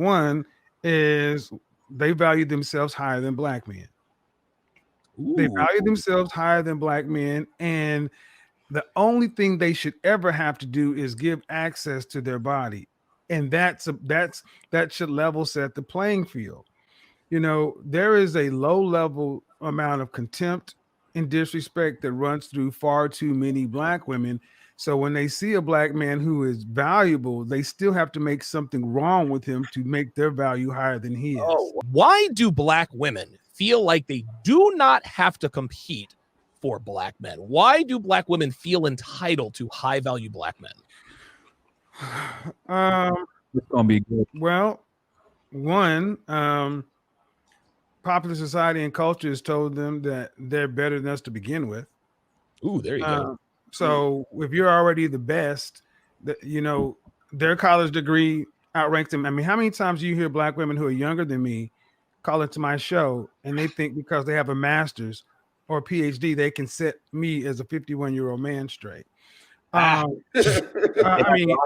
One is they value themselves higher than black men. They Ooh. value themselves higher than black men, and the only thing they should ever have to do is give access to their body, and that should level set the playing field. There is a low level amount of contempt and disrespect that runs through far too many black women. So when they see a black man who is valuable, they still have to make something wrong with him to make their value higher than his. Why do black women feel like they do not have to compete for black men? Why do black women feel entitled to high value black men? It's gonna be good. Well, one, popular society and culture has told them that they're better than us to begin with. Ooh, there you go. So if you're already the best, their college degree outranks them. I mean, how many times do you hear black women who are younger than me call into my show and they think because they have a master's or a PhD, they can set me as a 51-year-old man straight. I mean,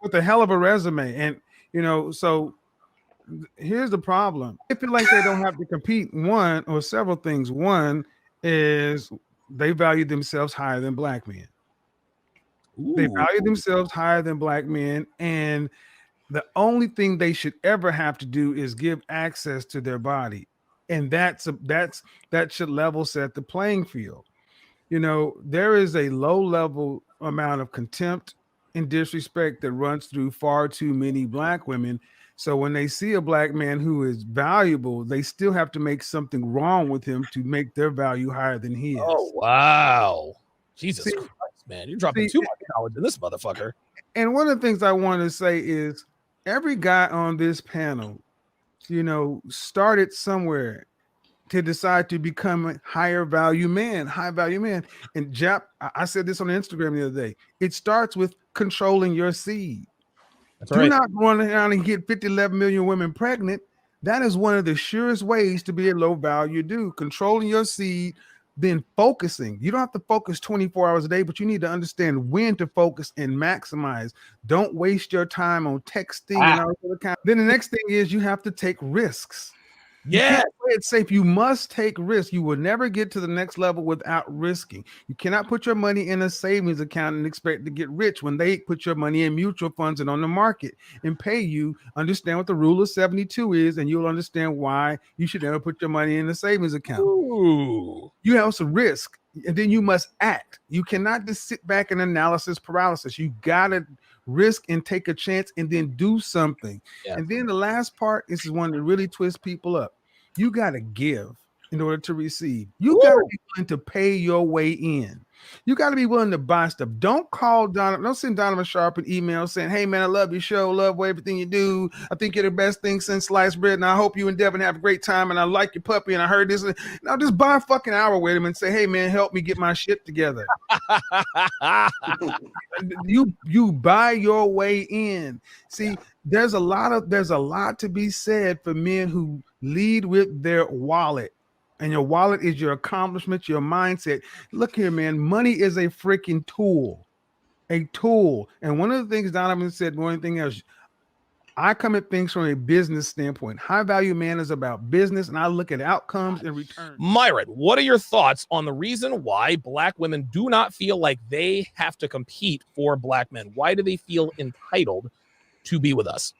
with a hell of a resume. And, so here's the problem. They feel like they don't have to compete. One or several things. One is they value themselves higher than black men. They value themselves higher than black men, and the only thing they should ever have to do is give access to their body, and that should level set the playing field. There is a low level amount of contempt and disrespect that runs through far too many black women. So when they see a black man who is valuable, they still have to make something wrong with him to make their value higher than his. Oh, wow. Jesus Christ, man. You're dropping too much knowledge in this motherfucker. And one of the things I want to say is every guy on this panel, started somewhere to decide to become a high value man. And Jap, I said this on Instagram the other day. It starts with controlling your seed. That's Do right. not run around and get 11 million women pregnant. That is one of the surest ways to be a low value dude. Controlling your seed, then focusing. You don't have to focus 24 hours a day, but you need to understand when to focus and maximize. Don't waste your time on texting and all that kind. Then the next thing is you have to take risks. Yeah. You can't play it safe. You must take risks. You will never get to the next level without risking. You cannot put your money in a savings account and expect to get rich when they put your money in mutual funds and on the market and pay you. Understand what the rule of 72 is, and you'll understand why you should never put your money in a savings account. Ooh. You have some risk, and then you must act. You cannot just sit back in analysis paralysis. You gotta risk and take a chance and then do something. Yeah. And then the last part, this is one that really twists people up. You got to give in order to receive. You got to be willing to pay your way in. You got to be willing to buy stuff. Don't send Donovan Sharp an email saying, hey man, I love your show, love everything you do. I think you're the best thing since sliced bread, and I hope you and Devin have a great time, and I like your puppy, and I heard this. Now just buy a fucking hour with him and say, hey man, help me get my shit together. You buy your way in. See, there's a lot to be said for men who lead with their wallet. And your wallet is your accomplishments, your mindset. Look here, man. Money is a freaking tool. A tool. And one of the things Donovan said, one thing else, I come at things from a business standpoint. High value man is about business, and I look at outcomes and returns. Myron, what are your thoughts on the reason why black women do not feel like they have to compete for black men? Why do they feel entitled to be with us?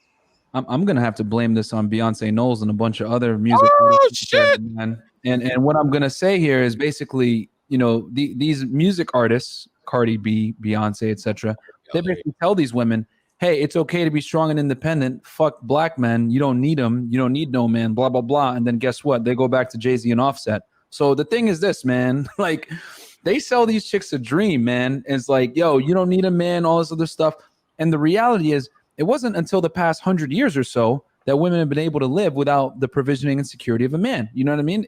I'm gonna have to blame this on Beyonce Knowles and a bunch of other music artists. Shit. Man. And what I'm gonna say here is basically, these music artists, Cardi B, Beyonce, etc., they basically tell these women, hey, it's okay to be strong and independent. Fuck black men. You don't need them. You don't need no man, blah, blah, blah. And then guess what? They go back to Jay-Z and Offset. So the thing is this, man, like they sell these chicks a dream, man. It's like, yo, you don't need a man, all this other stuff. And the reality is it wasn't until the past 100 years or so that women have been able to live without the provisioning and security of a man. You know what I mean?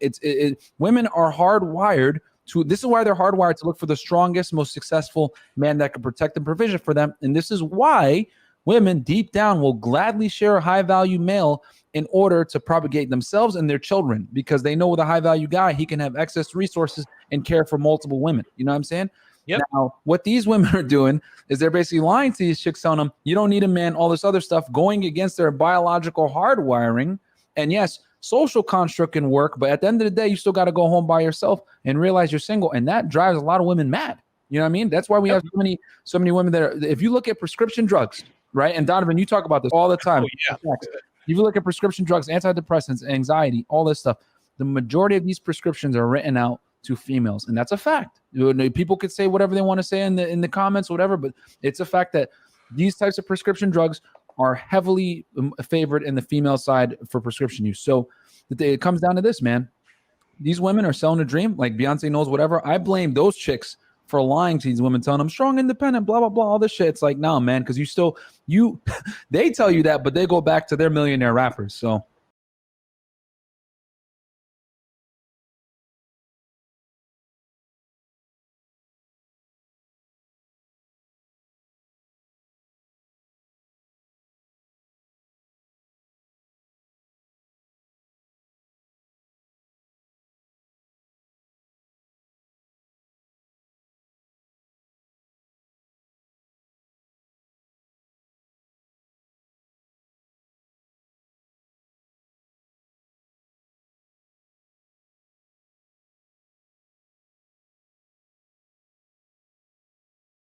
Women are hardwired to, this is why they're hardwired to look for the strongest, most successful man that can protect and provision for them. And this is why women deep down will gladly share a high value male in order to propagate themselves and their children, because they know with a high value guy, he can have excess resources and care for multiple women. You know what I'm saying? Yep. Now, what these women are doing is they're basically lying to these chicks, telling them you don't need a man, all this other stuff, going against their biological hardwiring. And yes, social construct can work, but at the end of the day, you still got to go home by yourself and realize you're single, and that drives a lot of women mad. You know what I mean? That's why we have so many women that are. If you look at prescription drugs, right? And Donovan, you talk about this all the time. Oh, yeah. If you look at prescription drugs, antidepressants, anxiety, all this stuff, the majority of these prescriptions are written out to females, and that's a fact. People could say whatever they want to say in the comments, whatever, but it's a fact that these types of prescription drugs are heavily favored in the female side for prescription use. So it comes down to this, man. These women are selling a dream, like Beyonce knows whatever. I blame those chicks for lying to these women, telling them strong, independent, blah, blah, blah, all this shit. It's like, no, man, because they tell you that, but they go back to their millionaire rappers. So